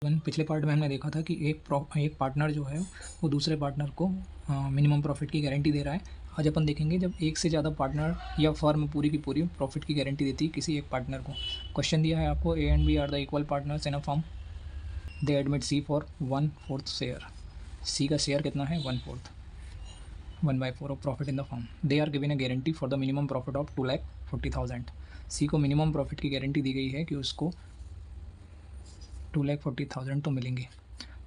पिछले पार्ट में हमने देखा था कि एक पार्टनर जो है वो दूसरे पार्टनर को मिनिमम प्रॉफिट की गारंटी दे रहा है। आज अपन देखेंगे जब एक से ज़्यादा पार्टनर या फर्म पूरी की पूरी प्रॉफिट की गारंटी देती है किसी एक पार्टनर को। क्वेश्चन दिया है आपको, A and B are the equal partners in a firm, they admit C for 1/4 share. C का शेयर कितना है? 1/4, 1/4 of profit in the firm. They are given a guarantee for the minimum profit of 2,40,000। C को minimum profit की guarantee दी गई है कि उसको 2,40,000 तो मिलेंगे।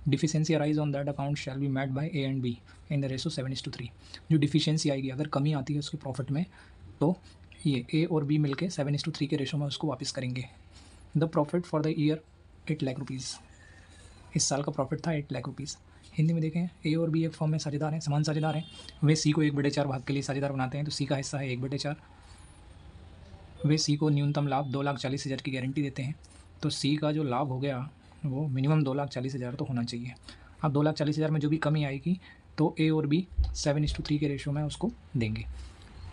Deficiency arise on that account shall be met by A and B in the ratio 7:3। जो डिफिशियंसी आएगी, अगर कमी आती है उसके प्रॉफिट में, तो ये ए और बी मिलके 7:3 के रेशो में उसको वापस करेंगे। The profit for the year 8 lakh rupees. इस साल का प्रॉफिट था 8 लाख रुपीज़। हिंदी में देखें, ए और बी एक फॉर्म में साझेदार हैं, समान साझेदार हैं। वे सी को 1/4 भाग के लिए साझेदार बनाते हैं, तो सी का हिस्सा है 1/4। वे सी को न्यूनतम लाभ 2,40,000 की गारंटी देते हैं, तो सी का जो लाभ हो गया वो मिनिमम 2,40,000 तो होना चाहिए। अब 2,40,000 में जो भी कमी आएगी तो ए और बी 7:3 के रेशो में उसको देंगे।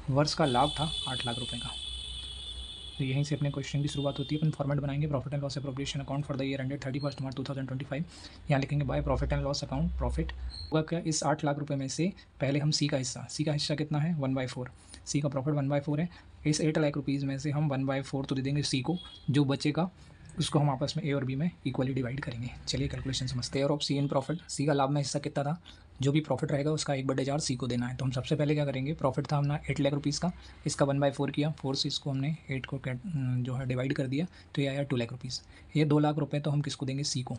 वर्ष का लाभ था 8 लाख रुपए का। तो यहीं से अपने क्वेश्चन की शुरुआत होती है। अपन फॉर्मेट बनाएंगे, profit and loss appropriation account for the year ended 31 मार्च 2025। यहाँ लिखेंगे by profit and loss account. Profit होगा क्या? इस 8 लाख रुपए में से पहले हम सी का हिस्सा कितना है? 1/4। सी का प्रॉफिट 1/4 है। इस 8 लाख रुपीज़ में से हम 1/4 तो दे देंगे सी को, जो बचेगा उसको हम आपस में ए और बी में इक्वली डिवाइड करेंगे। चलिए कैलकुलेशन समझते हैं। और ऑफ सी इन प्रॉफिट, सी का लाभ में हिस्सा कितना था? जो भी प्रॉफिट रहेगा उसका 1/4 सी को देना है। तो हम सबसे पहले क्या करेंगे, प्रॉफिट था अपना 8 लाख रुपीज़ का, इसका 1/4 किया, 4 से इसको हमने 8 को जो है डिवाइड कर दिया, तो ये आया 2 लाख रुपीज़। ये 2 लाख रुपये तो हम किसको देंगे? सी को।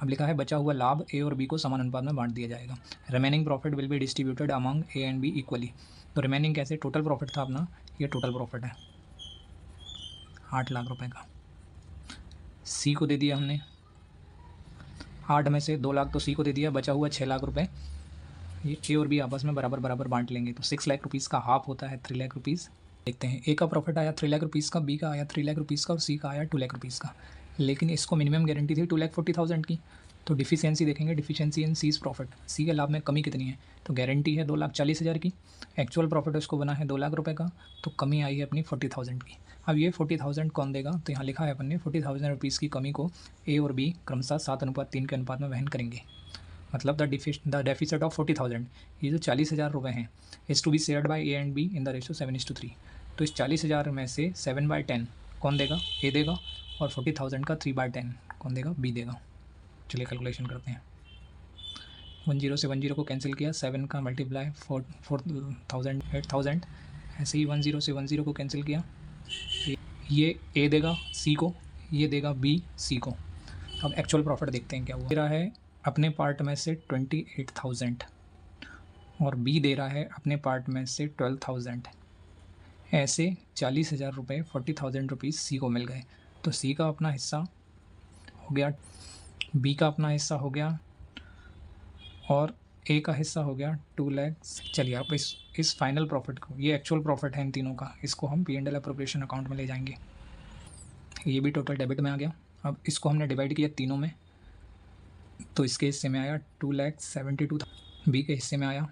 अब लिखा है बचा हुआ लाभ ए और बी को समान अनुपात में बांट दिया जाएगा। Remaining profit will be distributed among A and be equally. तो रिमेनिंग कैसे? टोटल प्रॉफिट था अपना, ये टोटल प्रॉफिट है 8 लाख रुपये का, सी को दे दिया हमने। 8 में से 2 लाख तो सी को दे दिया, बचा हुआ 6 लाख रुपये ये ए और बी आपस में बराबर बराबर बांट लेंगे। तो 6 लाख रुपीज़ का हाफ होता है 3 लाख रुपीज़। देखते हैं, ए का प्रॉफिट आया 3 लाख रुपीज़ का, बी का आया 3 लाख रुपीज़ का और सी का आया 2 लाख रुपीज़ का। लेकिन इसको मिनिमम गारंटी थी 2,40,000 की। तो डिफिशियंसी देखेंगे, डिफिशियंसी इन सीज प्रॉफिट। सी के लाभ में कमी कितनी है? तो गारंटी है 2,40,000 की, एक्चुअल प्रॉफिट उसको बना है 2 लाख रुपये का, तो कमी आई है अपनी 40,000 की। अब ये 40,000 कौन देगा? तो यहाँ लिखा है अपन ने 40,000 रुपीज़ की कमी को ए और बी क्रमशः 7:3 के अनुपात में वहन करेंगे। मतलब द डेफिसिट ऑफ 40,000, ये जो 40,000 रुपये हैं, is to be shared by A and B in the ratio 7:3। तो इस 40,000 में से 7/10 कौन देगा? ए देगा। और 40,000 का 3/10 कौन देगा? बी देगा। चलिए कैलकुलेशन करते हैं। 10 से 10 को कैंसिल किया, 7 का मल्टीप्लाई 4,000 8,000, ऐसे ही 10 से 10 को कैंसिल किया, ये ए देगा सी को, ये देगा बी सी को। अब एक्चुअल प्रॉफिट देखते हैं क्या हुआ। दे रहा है अपने पार्ट में से 28,000 और बी दे रहा है अपने पार्ट में से 12,000। ऐसे 40,000 रुपये 40,000 रुपीज़ सी को मिल गए। तो सी का अपना हिस्सा हो गया, बी का अपना हिस्सा हो गया और ए का हिस्सा हो गया 2 लाख। चलिए आप इस फाइनल प्रॉफिट को, ये एक्चुअल प्रॉफिट है इन तीनों का, इसको हम P and L appropriation account में ले जाएंगे। ये भी टोटल डेबिट में आ गया। अब इसको हमने डिवाइड किया तीनों में, तो इसके हिस्से में आया 2,72,000, बी के हिस्से में आया,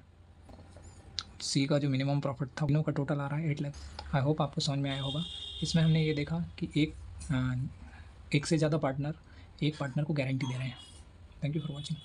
सी का जो मिनिमम प्रॉफिट था तीनों का टोटल आ रहा है 8 लाख। आई होप आपको समझ में आया होगा। इसमें हमने ये देखा कि एक से ज़्यादा पार्टनर एक पार्टनर को गारंटी दे रहे हैं। Thank you for watching.